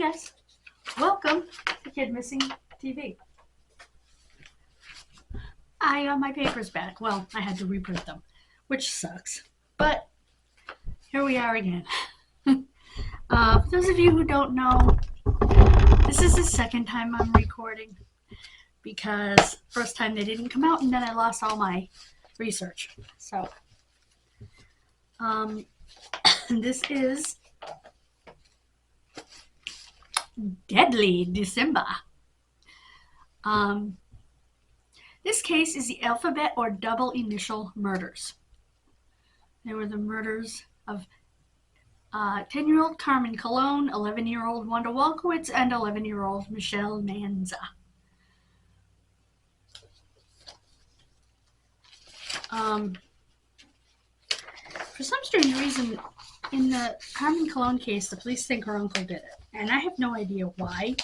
guys, welcome to Kidmissing TV. I got my papers back. Well, I had to reprint them, which sucks. But here we are again. For those of you who don't know, this is the second time I'm recording because first time they didn't come out and then I lost all my research. So, this is Deadly December. This case is the alphabet or double initial murders. They were the murders of 10-year-old Carmen Colon, 11-year-old Wanda Welkowitz, and 11-year-old Michelle Manza. For some strange reason, in the Carmen Colon case, the police think her uncle did it, and I have no idea why.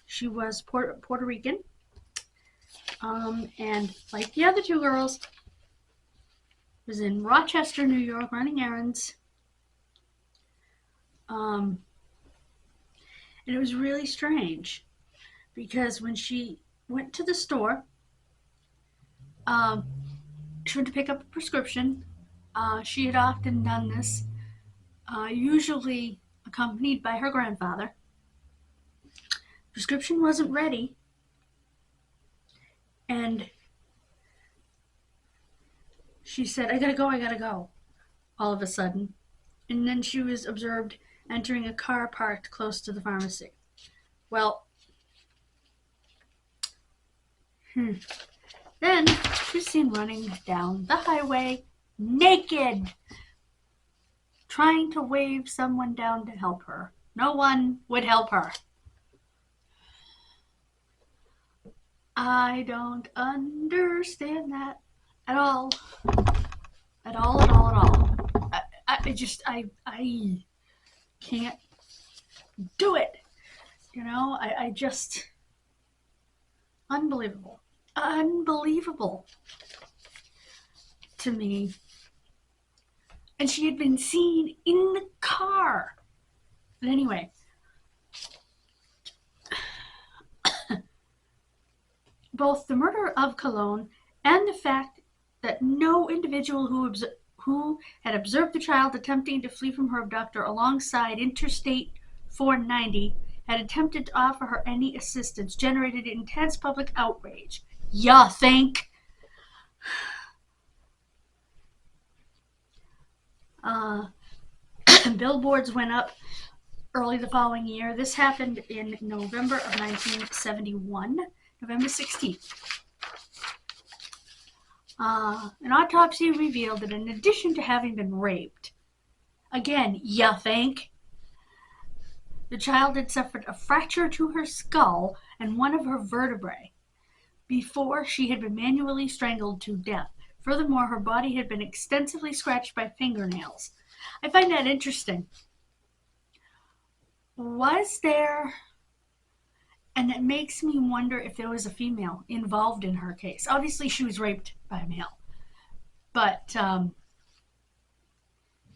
She was Puerto Rican, and like the other two girls, was in Rochester, New York, running errands. And it was really strange because when she went to the store, she went to pick up a prescription. She had often done this, usually accompanied by her grandfather. Prescription wasn't ready, and she said, I gotta go, all of a sudden. And then she was observed entering a car parked close to the pharmacy. Well, then she was seen running down the highway naked, trying to wave someone down to help her. No one would help her. I don't understand that at all. At all. I can't do it. You know, I just, unbelievable to me. And she had been seen in the car. But anyway, both the murder of Colon and the fact that no individual who had observed the child attempting to flee from her abductor alongside Interstate 490 had attempted to offer her any assistance generated intense public outrage. Ya think? Billboards went up early the following year. This happened in November of 1971, November 16th. An autopsy revealed that in addition to having been raped, again, ya think, the child had suffered a fracture to her skull and one of her vertebrae before she had been manually strangled to death. Furthermore, her body had been extensively scratched by fingernails. I find that interesting. Was there, and it makes me wonder if there was a female involved in her case. Obviously, she was raped by a male, but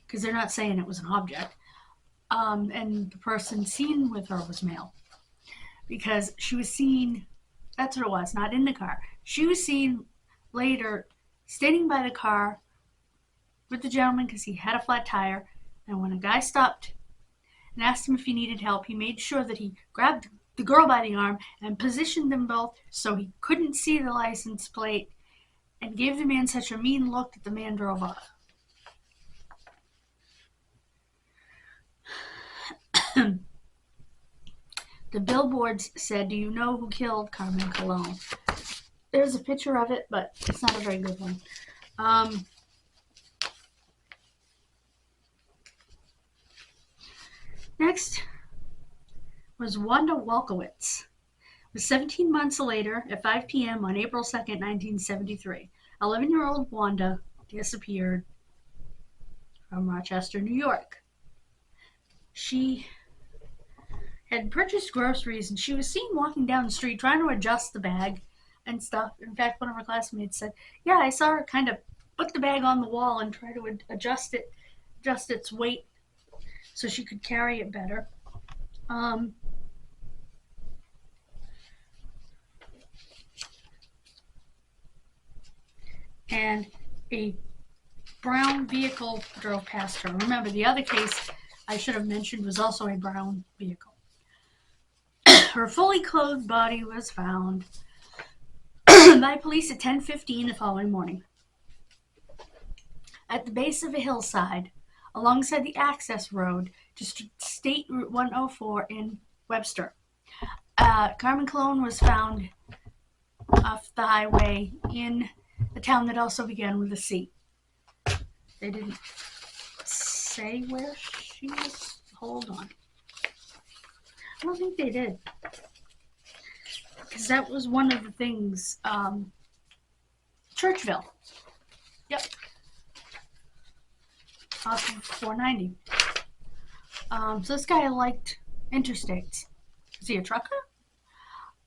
because they're not saying it was an object, and the person seen with her was male, because she was seen, that's what it was, not in the car. She was seen later standing by the car with the gentleman because he had a flat tire, and when a guy stopped and asked him if he needed help, he made sure that he grabbed the girl by the arm and positioned them both so he couldn't see the license plate, and gave the man such a mean look that the man drove off. The billboards said, "Do you know who killed Carmen Colon?" There's a picture of it, but it's not a very good one. Next was Wanda Welkowitz. It was 17 months later, at 5 p.m. on April 2nd, 1973. 11-year-old Wanda disappeared from Rochester, New York. She had purchased groceries, and she was seen walking down the street trying to adjust the bag and stuff. In fact, one of her classmates said, yeah, I saw her kind of put the bag on the wall and try to adjust its weight so she could carry it better. Um, and a brown vehicle drove past her. Remember, the other case I should have mentioned was also a brown vehicle. Her fully clothed body was found by police at 10:15 the following morning at the base of a hillside alongside the access road to State Route 104 in Webster. Carmen Colon was found off the highway in a town that also began with a C. They didn't say where she was. Hold on. I don't think they did. Because that was one of the things. Churchville. Yep. Off of 490. So this guy liked interstates. Is he a trucker?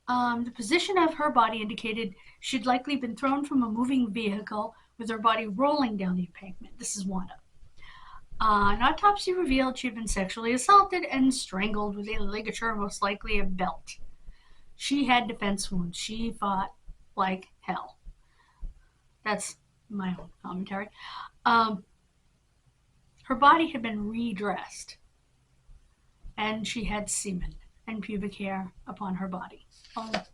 The position of her body indicated she'd likely been thrown from a moving vehicle with her body rolling down the embankment. This is Wanda. An autopsy revealed she'd been sexually assaulted and strangled with a ligature, most likely a belt. She had defense wounds. She fought like hell. That's my own commentary. Her body had been redressed, and she had semen and pubic hair upon her body. Oh my God.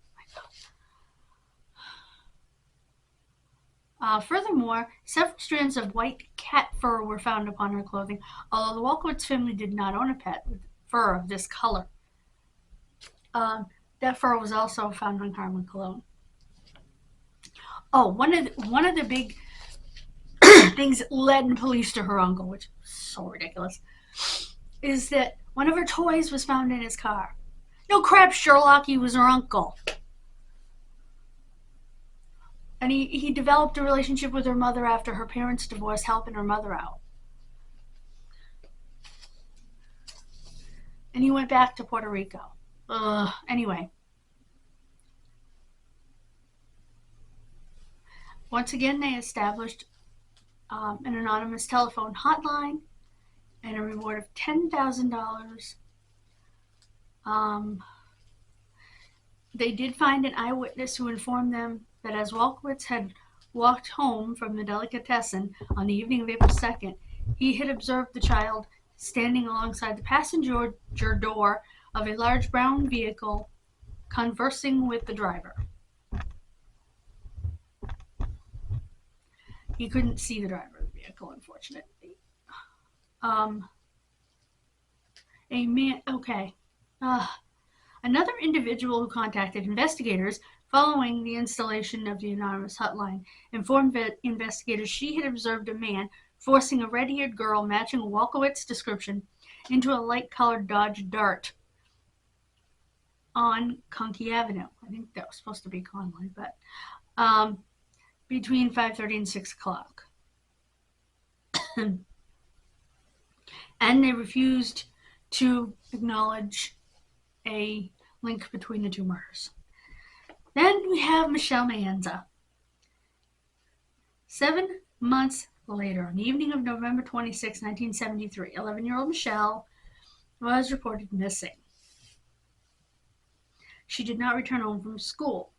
Furthermore, several strands of white cat fur were found upon her clothing, although the Welkowitz family did not own a pet with fur of this color. That fur was also found on Carmen Colon. Oh, one of the big things that led police to her uncle, which is so ridiculous, is that one of her toys was found in his car. No crap, Sherlock, he was her uncle. And he developed a relationship with her mother after her parents' divorce, helping her mother out. And he went back to Puerto Rico. Anyway. Once again, they established an anonymous telephone hotline and a reward of $10,000. They did find an eyewitness who informed them that as Welkowitz had walked home from the delicatessen on the evening of April 2nd, he had observed the child standing alongside the passenger door of a large brown vehicle, conversing with the driver. He couldn't see the driver of the vehicle, unfortunately. Another individual who contacted investigators following the installation of the anonymous hotline informed investigators she had observed a man forcing a red-haired girl matching Welkowitz's description into a light-colored Dodge Dart on Conkey Avenue. I think that was supposed to be Conway, but between 5:30 and 6 o'clock. And they refused to acknowledge a link between the two murders. Then we have Michelle Manza. 7 months later, on the evening of November 26, 1973, 11-year-old Michelle was reported missing. She did not return home from school.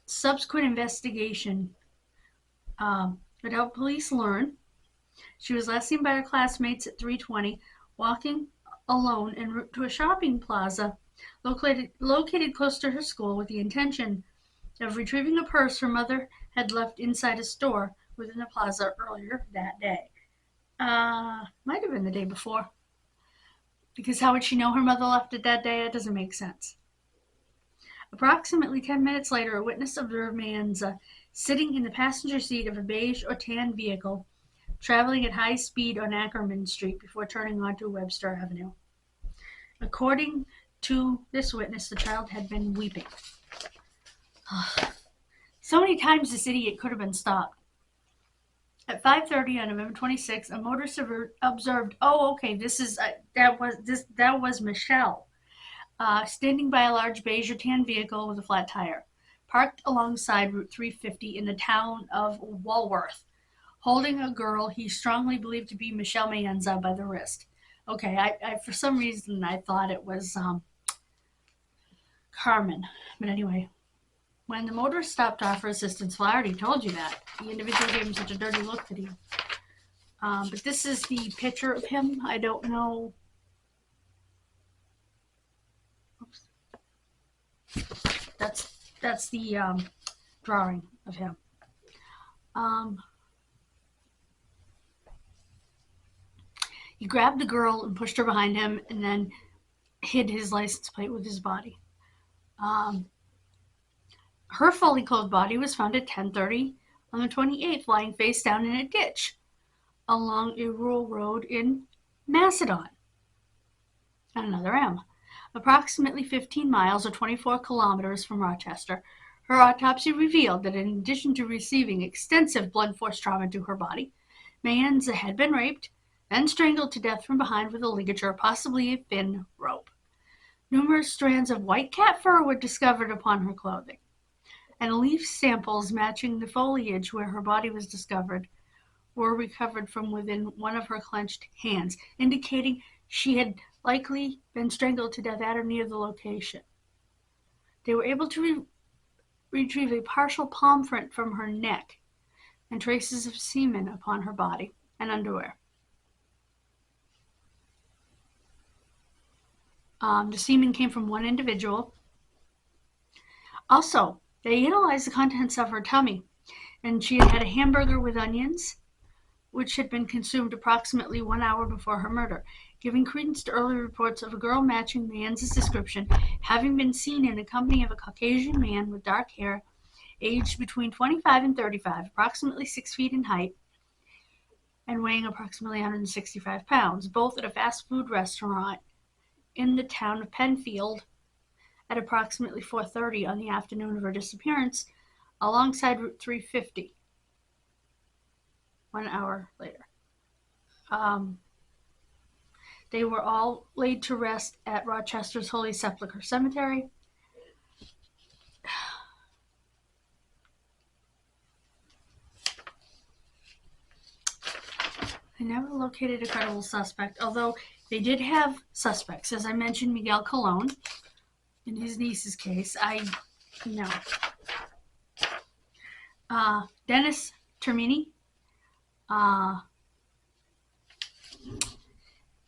Subsequent investigation would help police learn she was last seen by her classmates at 3:20, walking alone en route to a shopping plaza located close to her school with the intention of retrieving a purse her mother had left inside a store within the plaza earlier that day. Might have been the day before. Because how would she know her mother left it that day? It doesn't make sense. Approximately 10 minutes later, a witness observed Manza sitting in the passenger seat of a beige or tan vehicle traveling at high speed on Ackerman Street before turning onto Webster Avenue. According to this witness, the child had been weeping. So many times this idiot could have been stopped. At 5:30 on November 26th, a motorist observed, that was Michelle, standing by a large beige or tan vehicle with a flat tire, parked alongside Route 350 in the town of Walworth, holding a girl he strongly believed to be Michelle Manza by the wrist. Okay, I for some reason I thought it was Carmen. But anyway, when the motorist stopped to offer assistance, well, I already told you that. The individual gave him such a dirty look that he. But this is the picture of him. I don't know. Oops. That's the drawing of him. He grabbed the girl and pushed her behind him, and then hid his license plate with his body. Her fully clothed body was found at 10:30 on the 28th, lying face down in a ditch along a rural road in Macedon. And another M. Approximately 15 miles or 24 kilometers from Rochester, her autopsy revealed that in addition to receiving extensive blunt force trauma to her body, Manza had been raped, then strangled to death from behind with a ligature, possibly a thin rope. Numerous strands of white cat fur were discovered upon her clothing, and leaf samples matching the foliage where her body was discovered were recovered from within one of her clenched hands, indicating she had likely been strangled to death at or near the location. They were able to retrieve a partial palm print from her neck and traces of semen upon her body and underwear. The semen came from one individual. Also, they analyzed the contents of her tummy, and she had had a hamburger with onions, which had been consumed approximately 1 hour before her murder, giving credence to early reports of a girl matching Manza's description, having been seen in the company of a Caucasian man with dark hair, aged between 25 and 35, approximately 6 feet in height, and weighing approximately 165 pounds, both at a fast food restaurant in the town of Penfield at approximately 4:30 on the afternoon of her disappearance, alongside Route 350, 1 hour later. They were all laid to rest at Rochester's Holy Sepulchre Cemetery. They never located a credible suspect, although they did have suspects. As I mentioned, Michelle Colon, in his niece's case. Dennis Termini.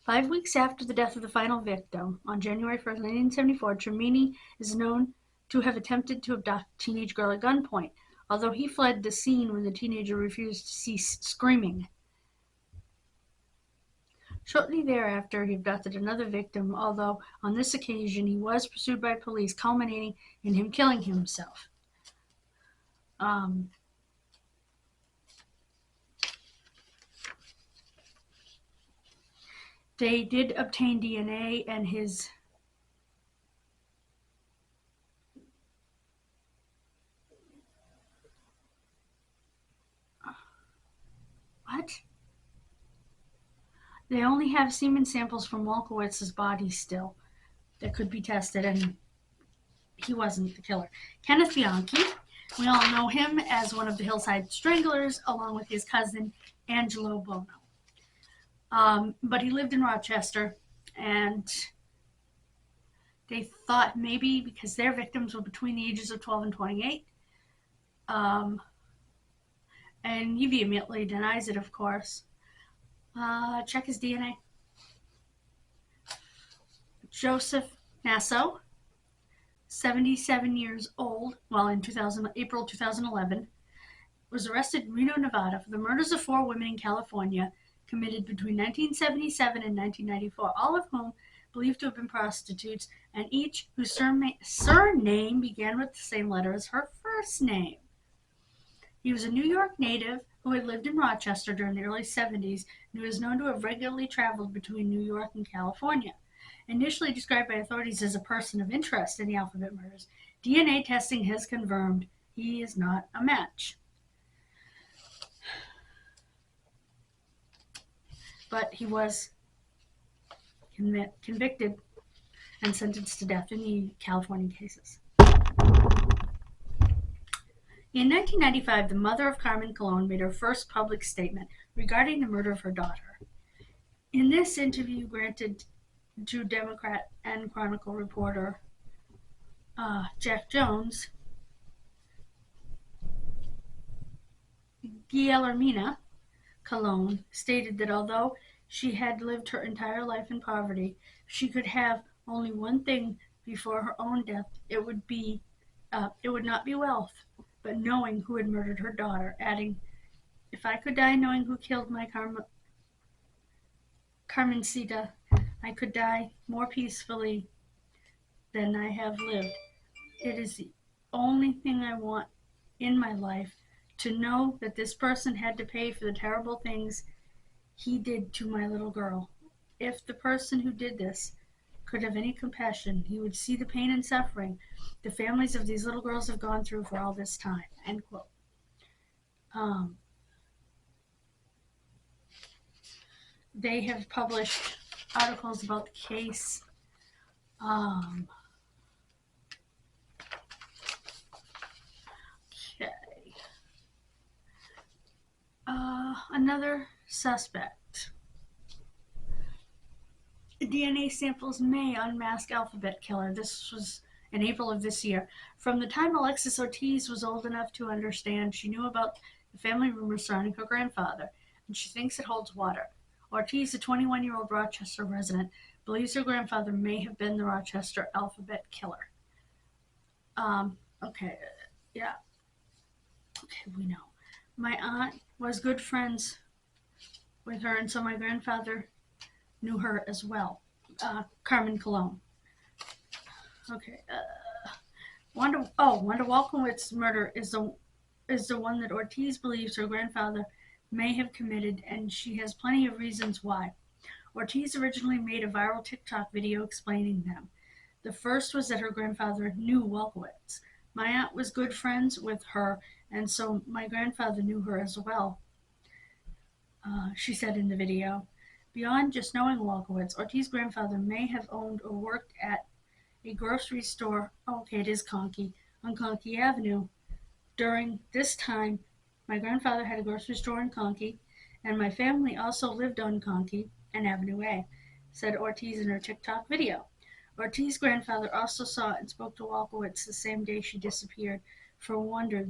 5 weeks after the death of the final victim, on January 1st, 1974, Termini is known to have attempted to abduct a teenage girl at gunpoint, although he fled the scene when the teenager refused to cease screaming. Shortly thereafter, he abducted another victim, although on this occasion he was pursued by police, culminating in him killing himself. They did obtain DNA, and his what? They only have semen samples from Welkowitz's body still that could be tested, and he wasn't the killer. Kenneth Bianchi, we all know him as one of the Hillside Stranglers, along with his cousin Angelo Bono. But he lived in Rochester, and they thought maybe because their victims were between the ages of 12 and 28, and he vehemently denies it, of course. Check his DNA. Joseph Nasso, 77 years old, in April 2011, was arrested in Reno, Nevada for the murders of 4 women in California committed between 1977 and 1994, all of whom believed to have been prostitutes, and each whose surname began with the same letter as her first name. He was a New York native who had lived in Rochester during the early 70s and who is known to have regularly traveled between New York and California. Initially described by authorities as a person of interest in the Alphabet murders, DNA testing has confirmed he is not a match. But he was convicted and sentenced to death in the California cases. In 1995, the mother of Carmen Colon made her first public statement regarding the murder of her daughter. In this interview granted to Democrat and Chronicle reporter Jack Jones, Guillermina Colon stated that although she had lived her entire life in poverty, she could have only one thing before her own death. It would not be wealth, but knowing who had murdered her daughter, adding, "If I could die knowing who killed my Carmencita, I could die more peacefully than I have lived. It is the only thing I want in my life, to know that this person had to pay for the terrible things he did to my little girl. If the person who did this could have any compassion, he would see the pain and suffering the families of these little girls have gone through for all this time." End quote. They have published articles about the case. Okay. Another suspect. DNA samples may unmask alphabet killer. This was in April of this year. From the time Alexis Ortiz was old enough to understand, she knew about the family rumors surrounding her grandfather, and she thinks it holds water. Ortiz, a 21-year-old Rochester resident, believes her grandfather may have been the Rochester alphabet killer. Okay, we know. My aunt was good friends with her, and so my grandfather knew her as well. Carmen Colon. Okay. Wanda Welkowitz's murder is the one that Ortiz believes her grandfather may have committed, and she has plenty of reasons why. Ortiz originally made a viral TikTok video explaining them. The first was that her grandfather knew Welkowitz. My aunt was good friends with her, and so my grandfather knew her as well, she said in the video. Beyond just knowing Welkowitz, Ortiz's grandfather may have owned or worked at a grocery store, it is Conkey, on Conkey Avenue. During this time, my grandfather had a grocery store in Conkey, and my family also lived on Conkey and Avenue A, said Ortiz in her TikTok video. Ortiz's grandfather also saw and spoke to Welkowitz the same day she disappeared. For a wonder,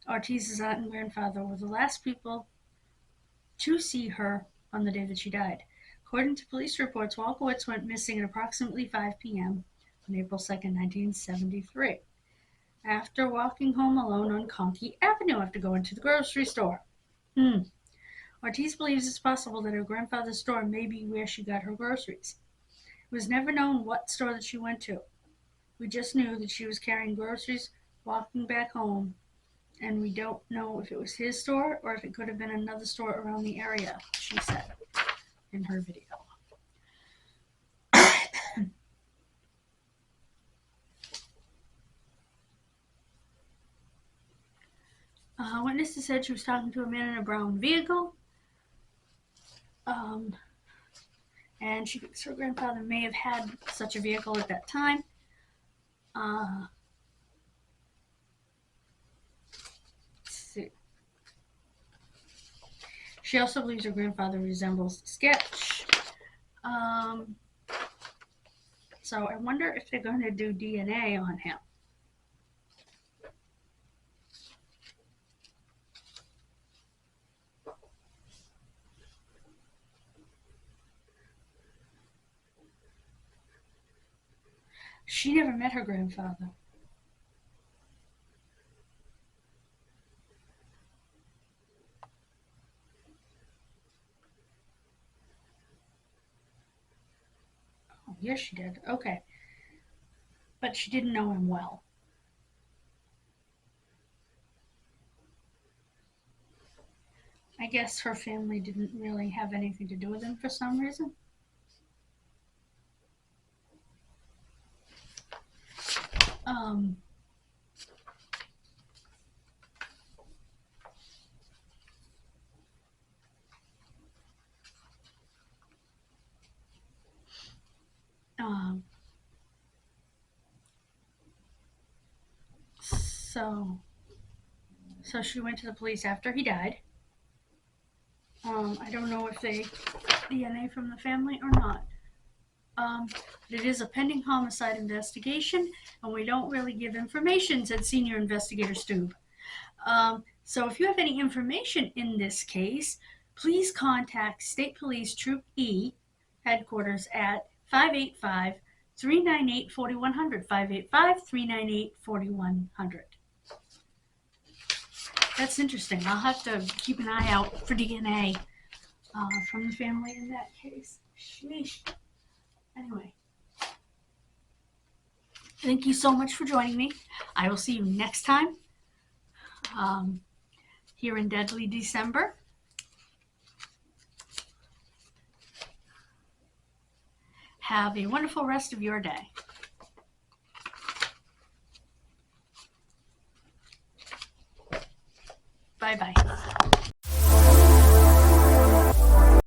Ortiz's aunt and grandfather, were the last people to see her on the day that she died. According to police reports, Welkowitz went missing at approximately 5 p.m. on April 2nd, 1973, after walking home alone on Conkey Avenue after going to the grocery store. Ortiz believes it's possible that her grandfather's store may be where she got her groceries. It was never known what store that she went to. We just knew that she was carrying groceries, walking back home, and we don't know if it was his store or if it could have been another store around the area, she said in her video. Witnesses said she was talking to a man in a brown vehicle, and she thinks her grandfather may have had such a vehicle at that time. Let's see. She also believes her grandfather resembles the sketch. So I wonder if they're going to do DNA on him. She never met her grandfather. Oh, yes, she did. Okay. But she didn't know him well. I guess her family didn't really have anything to do with him for some reason. So she went to the police after he died. I don't know if they DNA from the family or not. It is a pending homicide investigation, and we don't really give information, said Senior Investigator Stube. So if you have any information in this case, please contact State Police Troop E headquarters at 585-398-4100, 585-398-4100. That's interesting. I'll have to keep an eye out for DNA from the family in that case. Sheesh. Anyway, thank you so much for joining me. I will see you next time here in Deadly December. Have a wonderful rest of your day. Bye-bye.